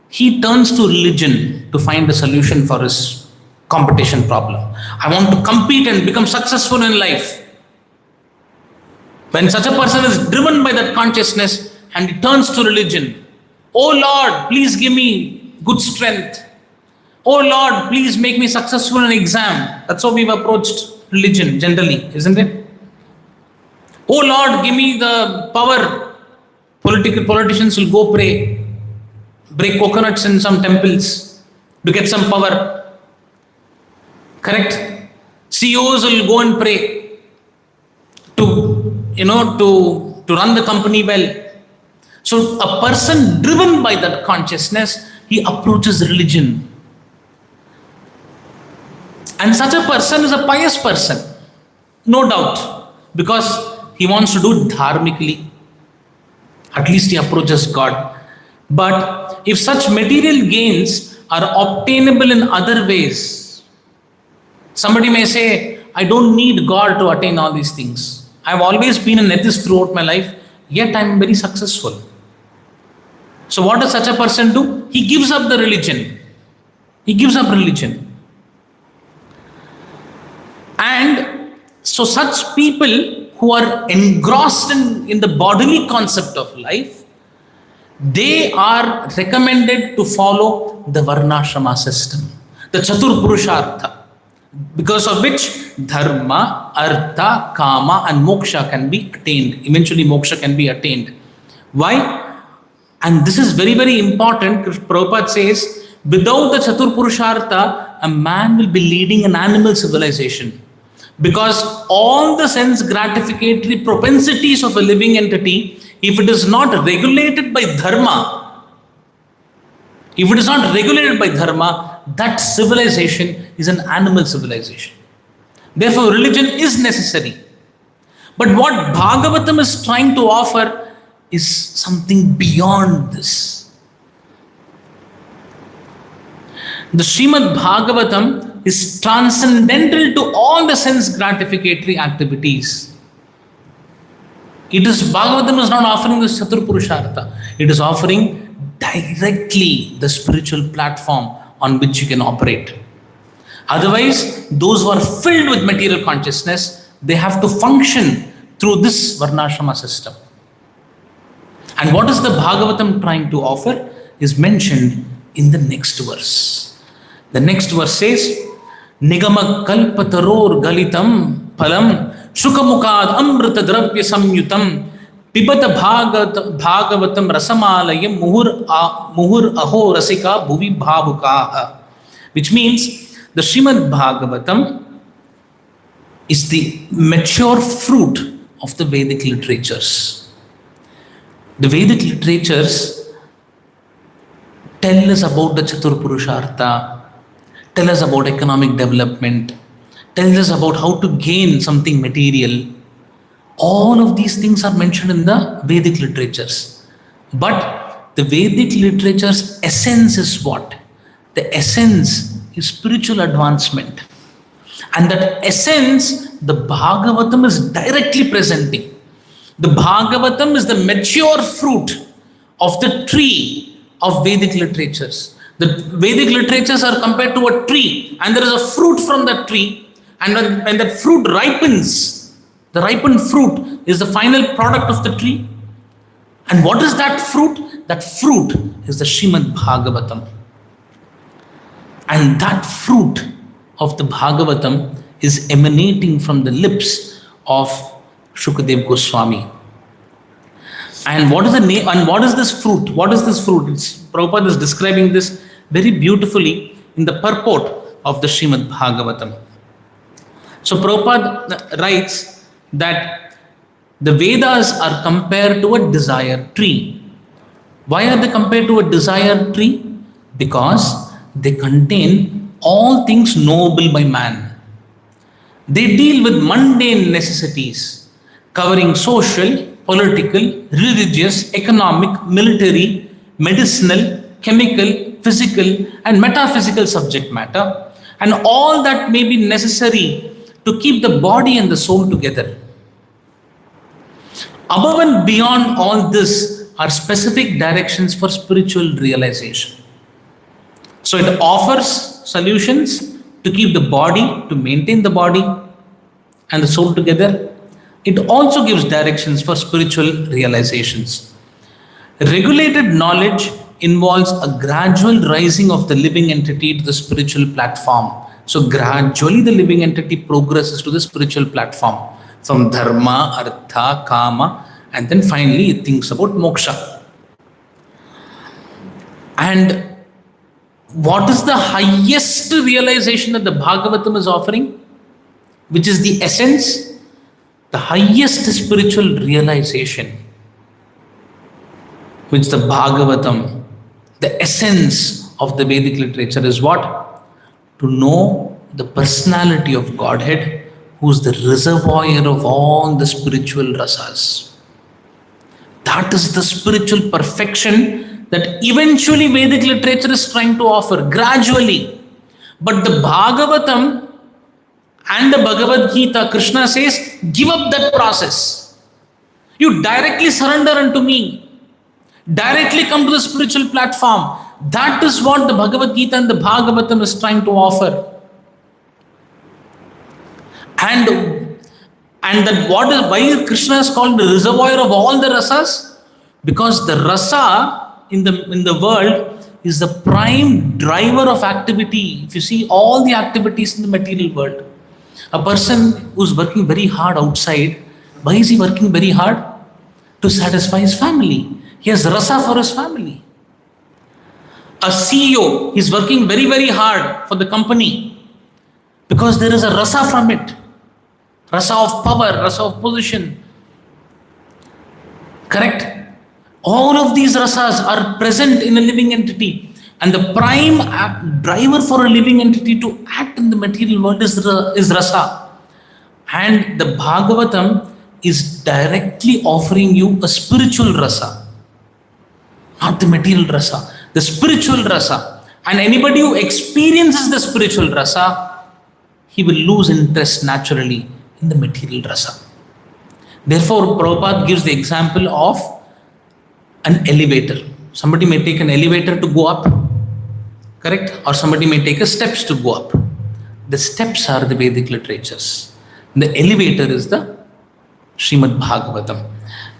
he turns to religion to find a solution for his competition problem. I want to compete and become successful in life. When such a person is driven by that consciousness and he turns to religion, oh Lord, please give me good strength. Oh Lord, please make me successful in an exam. That's how we've approached religion generally, isn't it? Oh Lord, give me the power. Politicians will go pray, break coconuts in some temples to get some power. Correct? CEOs will go and pray to run the company well. So a person driven by that consciousness, he approaches religion. And such a person is a pious person, no doubt, because he wants to do it dharmically. At least he approaches God. But if such material gains are obtainable in other ways, somebody may say, I don't need God to attain all these things. I've always been an atheist throughout my life, yet I'm very successful. So what does such a person do? He gives up the religion. He gives up religion. And so such people who are engrossed in the bodily concept of life, they are recommended to follow the Varnashrama system, the Chatur Purushartha, because of which Dharma, Artha, Kama and Moksha can be attained. Eventually Moksha can be attained. Why? And this is very, very important. Prabhupada says, without the Chatur Purushartha, a man will be leading an animal civilization. Because all the sense gratificatory propensities of a living entity, if it is not regulated by Dharma, that civilization is an animal civilization. Therefore, religion is necessary. But what Bhagavatam is trying to offer is something beyond this. The Srimad Bhagavatam is transcendental to all the sense gratificatory activities. Bhagavatam is not offering the Chatur Purushartha. It is offering directly the spiritual platform on which you can operate. Otherwise, those who are filled with material consciousness, they have to function through this Varnashrama system. And what is the Bhagavatam trying to offer is mentioned in the next verse. The next verse says, Nigama kalpataror galitam palam shukamukad amrita dravya samyutam pibata bhagavatam rasamalayam muhur aho rasika bhuvi bhavukaha. Which means the Srimad Bhagavatam is the mature fruit of the Vedic literatures. The Vedic literatures tell us about the Chatur Purushartha, tell us about economic development, tell us about how to gain something material. All of these things are mentioned in the Vedic literatures. But the Vedic literature's essence is what? The essence is spiritual advancement. And that essence, the Bhagavatam is directly presenting. The Bhagavatam is the mature fruit of the tree of Vedic literatures. The Vedic literatures are compared to a tree, and there is a fruit from that tree, and when that fruit ripens, the ripened fruit is the final product of the tree. And what is that fruit? That fruit is the Srimad Bhagavatam. And that fruit of the Bhagavatam is emanating from the lips of Shukadev Goswami. And what is the name? And what is this fruit? What is this fruit? Prabhupada is describing this very beautifully in the purport of the Srimad Bhagavatam. So Prabhupada writes that the Vedas are compared to a desire tree. Why are they compared to a desire tree? Because they contain all things knowable by man. They deal with mundane necessities, covering social, political, religious, economic, military, medicinal, chemical, physical, and metaphysical subject matter, and all that may be necessary to keep the body and the soul together. Above and beyond all this are specific directions for spiritual realization. So it offers solutions to keep the body, to maintain the body and the soul together. It also gives directions for spiritual realizations. Regulated knowledge involves a gradual rising of the living entity to the spiritual platform. So gradually the living entity progresses to the spiritual platform from dharma, artha, kama, and then finally it thinks about moksha. And what is the highest realization that the Bhagavatam is offering? Which is the essence? The highest spiritual realization which the Bhagavatam, the essence of the Vedic literature is what? To know the personality of Godhead, who is the reservoir of all the spiritual rasas. That is the spiritual perfection that eventually Vedic literature is trying to offer, gradually. But the Bhagavatam and the Bhagavad Gita, Krishna says, give up that process. You directly surrender unto me. Directly come to the spiritual platform. That is what the Bhagavad Gita and the Bhagavatam is trying to offer. And that why Krishna is called the reservoir of all the rasas? Because the rasa in the world is the prime driver of activity. If you see all the activities in the material world, a person who's working very hard outside, why is he working very hard? To satisfy his family. He has rasa for his family. A CEO is working very, very hard for the company because there is a rasa from it. Rasa of power, rasa of position. Correct? All of these rasas are present in a living entity. And the prime driver for a living entity to act in the material world is rasa. And the Bhagavatam is directly offering you a spiritual rasa, not the material rasa, the spiritual rasa. And anybody who experiences the spiritual rasa, he will lose interest naturally in the material rasa. Therefore, Prabhupada gives the example of an elevator. Somebody may take an elevator to go up, correct? Or somebody may take a steps to go up. The steps are the Vedic literatures. The elevator is the Srimad Bhagavatam.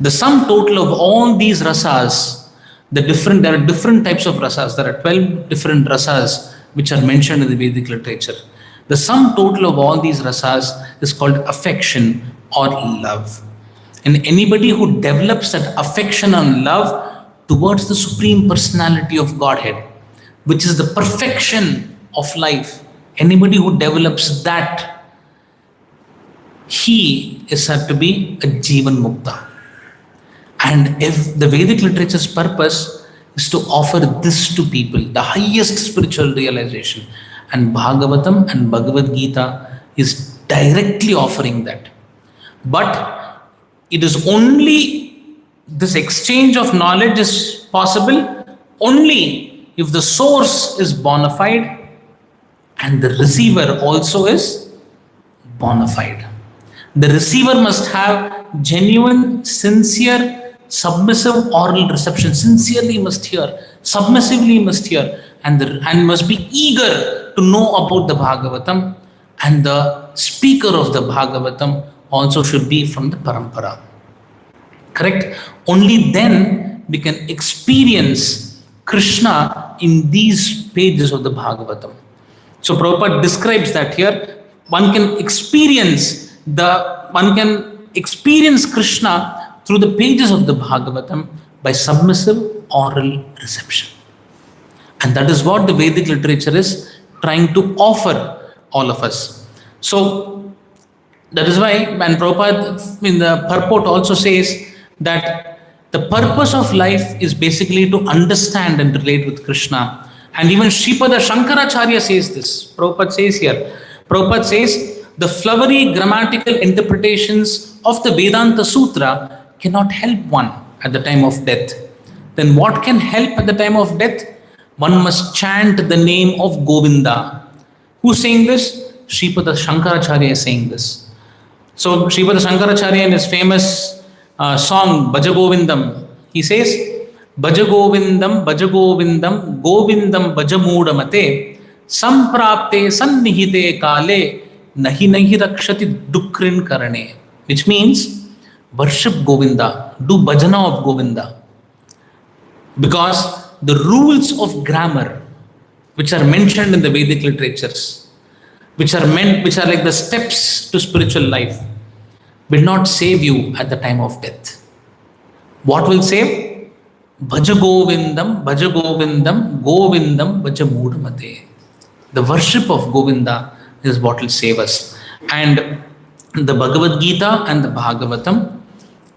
The sum total of all these rasas, there are different types of rasas. There are 12 different rasas which are mentioned in the Vedic literature. The sum total of all these rasas is called affection or love. And anybody who develops that affection and love towards the Supreme Personality of Godhead, which is the perfection of life, anybody who develops that, he is said to be a Jivan Mukta. And if the Vedic literature's purpose is to offer this to people, the highest spiritual realization, and Bhagavatam and Bhagavad Gita is directly offering that. But it is only, this exchange of knowledge is possible only if the source is bona fide and the receiver also is bona fide. The receiver must have genuine, sincere, submissive oral reception. Sincerely must hear, submissively must hear, and must be eager to know about the Bhagavatam. And the speaker of the Bhagavatam also should be from the Parampara. Correct? Only then we can experience Krishna in these pages of the Bhagavatam. So Prabhupada describes that here. One can experience Krishna through the pages of the Bhagavatam by submissive oral reception. And that is what the Vedic literature is trying to offer all of us. So that is why, and Prabhupada in the purport also says that the purpose of life is basically to understand and relate with Krishna. And even Sripada Shankaracharya says this. Prabhupada says, the flowery grammatical interpretations of the Vedanta Sutra cannot help one at the time of death. Then what can help at the time of death? one must chant the name of Govinda. Who's saying this? Sripada Shankaracharya is saying this. So Sripada Shankaracharya in his famous song Bhaja Govindam, he says, Bhaja Govindam, Bhaja Govindam, Govindam Bhaja Mudamate, Samprapte Sannihite Kale, Nahi Nahi Rakshati Dukrin Karane. Which means, worship Govinda, do bhajana of Govinda. Because the rules of grammar, which are mentioned in the Vedic literatures, which are like the steps to spiritual life, will not save you at the time of death. What will save? Bhaja Govindam, Bhaja Govindam, Govindam Bhaja Mudamate. The worship of Govinda is what will save us. And the Bhagavad Gita and the Bhagavatam,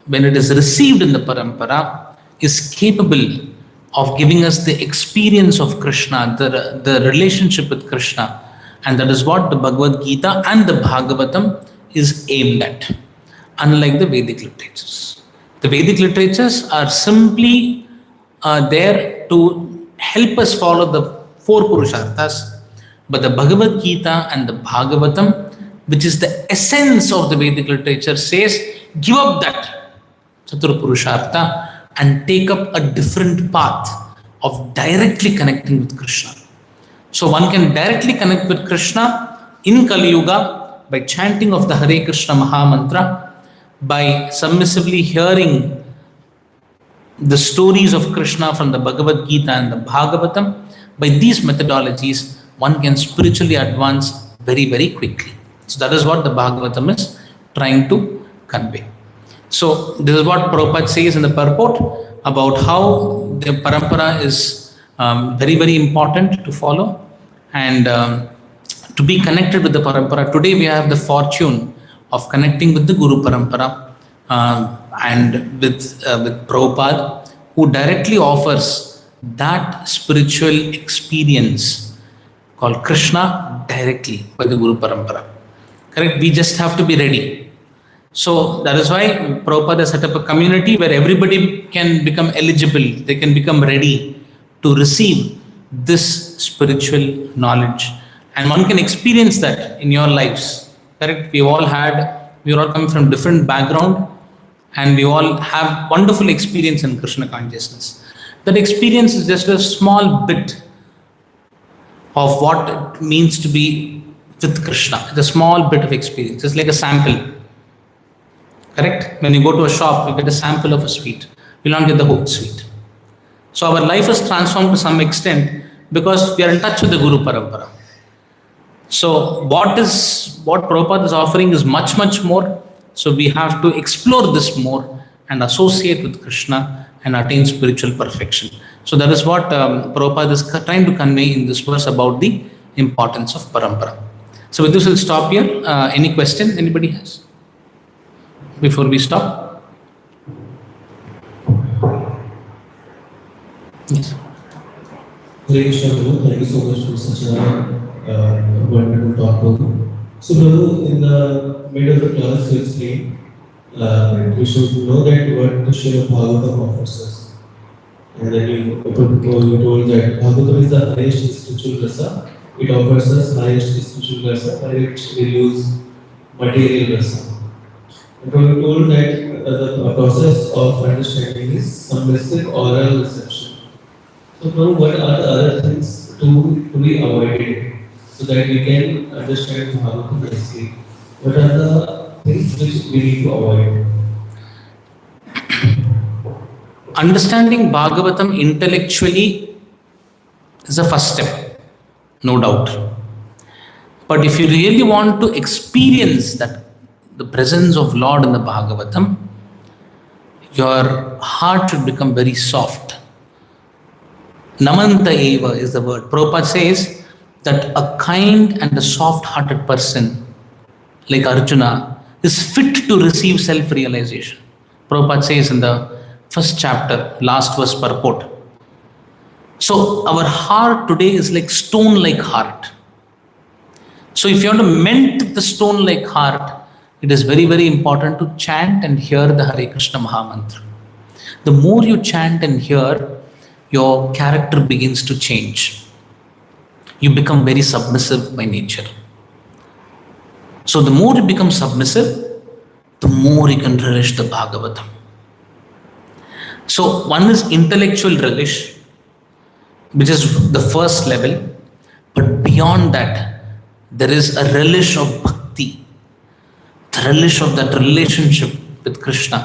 when it is received in the parampara, is capable of giving us the experience of Krishna, the relationship with Krishna. And that is what the Bhagavad Gita and the Bhagavatam is aimed at, unlike the Vedic literatures. The Vedic literatures are simply there to help us follow the four Purusharthas, but the Bhagavad Gita and the Bhagavatam, which is the essence of the Vedic literature, says, give up that Chatur Purushartha and take up a different path of directly connecting with Krishna. So one can directly connect with Krishna in Kali Yuga by chanting of the Hare Krishna Maha Mantra, by submissively hearing the stories of Krishna from the Bhagavad Gita and the Bhagavatam. By these methodologies, one can spiritually advance very, very quickly. So that is what the Bhagavatam is trying to convey. So this is what Prabhupada says in the purport about how the parampara is very, very important to follow and to be connected with the parampara. Today we have the fortune of connecting with the Guru Parampara and with Prabhupada, who directly offers that spiritual experience called Krishna directly by the Guru Parampara. Correct? We just have to be ready. So that is why Prabhupada has set up a community where everybody can become eligible, they can become ready to receive this spiritual knowledge. And one can experience that in your lives. Correct? We all come from different background and we all have wonderful experience in Krishna consciousness. That experience is just a small bit of what it means to be with Krishna. It's a small bit of experience. It's like a sample. Correct? When you go to a shop, you get a sample of a sweet. You will not get the whole sweet. So our life is transformed to some extent because we are in touch with the Guru Parampara. So what Prabhupada is offering is much, much more. So we have to explore this more and associate with Krishna and attain spiritual perfection. So that is what Prabhupada is trying to convey in this verse about the importance of parampara. So with this, we'll stop here. Any question anybody has before we stop? Yes. Thank you so much for such a wonderful talk. So, Prabhu, in the middle of the class, you explained that we should know that what the Srimad Bhagavatam offers us. And then you told that Bhagavatam is the highest spiritual rasa. It offers us highest spiritual rasa, but it removes material rasa. And you told that the process of understanding is submissive oral reception. So, Prabhu, what are the other things to be avoided so that we can understand Bhagavatam nicely? What are the things which we need to avoid? Understanding Bhagavatam intellectually is the first step, no doubt. But if you really want to experience that, the presence of Lord in the Bhagavatam, your heart should become very soft. Namanta eva is the word. Prabhupada says that a kind and a soft-hearted person like Arjuna is fit to receive self-realization. Prabhupada says in the first chapter, last verse purport. So our heart today is like stone-like heart. So if you want to mend the stone-like heart, it is very, very important to chant and hear the Hare Krishna Maha Mantra. The more you chant and hear, your character begins to change. You become very submissive by nature. So the more you become submissive, the more you can relish the Bhagavatam. So one is intellectual relish, which is the first level. But beyond that, there is a relish of bhakti, the relish of that relationship with Krishna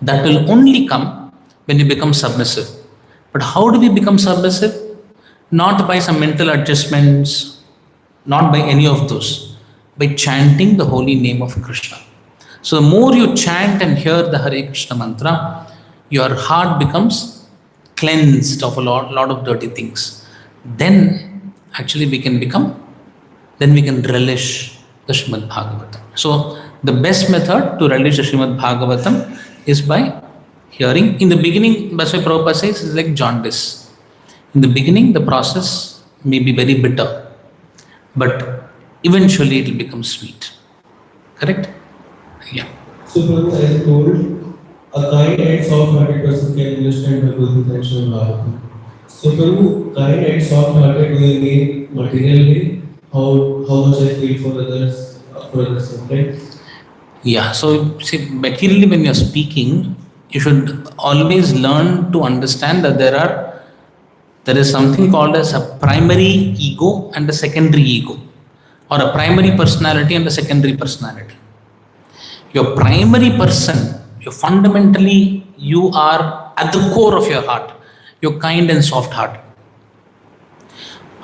that will only come when you become submissive. But how do we become submissive? Not by some mental adjustments, not by any of those, by chanting the holy name of Krishna. So the more you chant and hear the Hare Krishna mantra, your heart becomes cleansed of a lot of dirty things. Then actually we can relish the Srimad Bhagavatam. So the best method to relish the Srimad Bhagavatam is by hearing. In the beginning, that's why Prabhupada says it's like jaundice. In the beginning, the process may be very bitter, but eventually it will become sweet. Correct? Yeah. So, Prabhu, as you told, a kind and soft-hearted person can understand the good intention of Bhagavatam. So, Prabhu, kind and soft-hearted, do you mean materially? How much I feel for others, friends? Yeah. So, see, materially, when you're speaking, you should always learn to understand that there is something called as a primary ego and a secondary ego, or a primary personality and a secondary personality. Your primary person, you are at the core of your heart, you're kind and soft-hearted.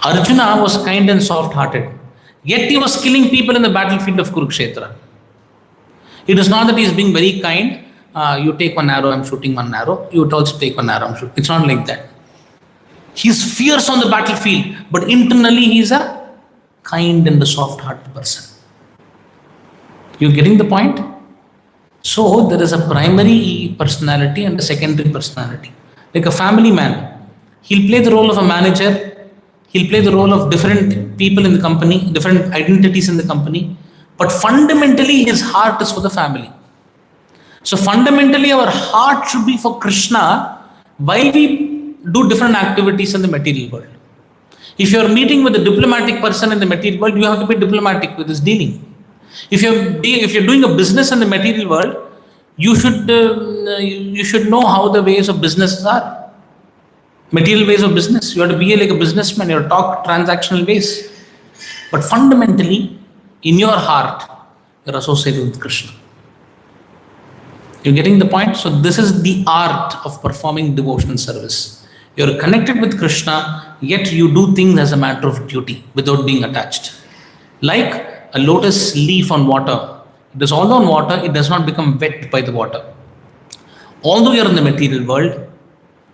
Arjuna was kind and soft-hearted, yet he was killing people in the battlefield of Kurukshetra. It is not that he is being very kind, you take one arrow, I'm shooting one arrow, you would also take one arrow, I'm shooting. It's not like that. He's fierce on the battlefield, but internally he's a kind and a soft-hearted person. You getting the point? So there is a primary personality and a secondary personality. Like a family man, he'll play the role of a manager, he'll play the role of different people in the company, different identities in the company, but fundamentally his heart is for the family. So fundamentally our heart should be for Krishna while we do different activities in the material world. If you are meeting with a diplomatic person in the material world, you have to be diplomatic with his dealing. If you're doing a business in the material world, you should know how the ways of business are. Material ways of business. You have to be like a businessman. You have to talk transactional ways. But fundamentally, in your heart, you're associated with Krishna. You're getting the point? So this is the art of performing devotional service. You're connected with Krishna, yet you do things as a matter of duty without being attached. Like a lotus leaf on water. It is although on water, it does not become wet by the water. Although you're in the material world,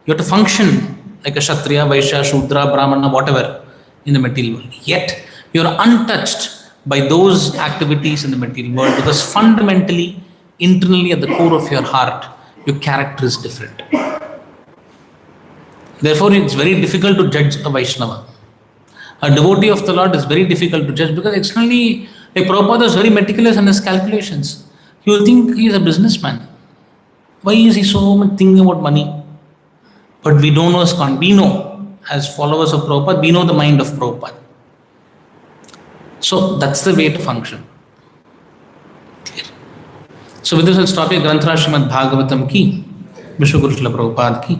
you have to function like a Kshatriya, Vaishya, Shudra, Brahmana, whatever in the material world. Yet you're untouched by those activities in the material world because fundamentally, internally at the core of your heart, your character is different. Therefore, it's very difficult to judge a Vaishnava. A devotee of the Lord is very difficult to judge because externally, like Prabhupada is very meticulous in his calculations. You will think he is a businessman. Why is he so much thinking about money? But we don't know his we know as followers of Prabhupada, we know the mind of Prabhupada. So that's the way to function. Clear. So with this, I'll stop here. Granthra Srimad Bhagavatam ki, Vishwa Guru Srila Prabhupada ki.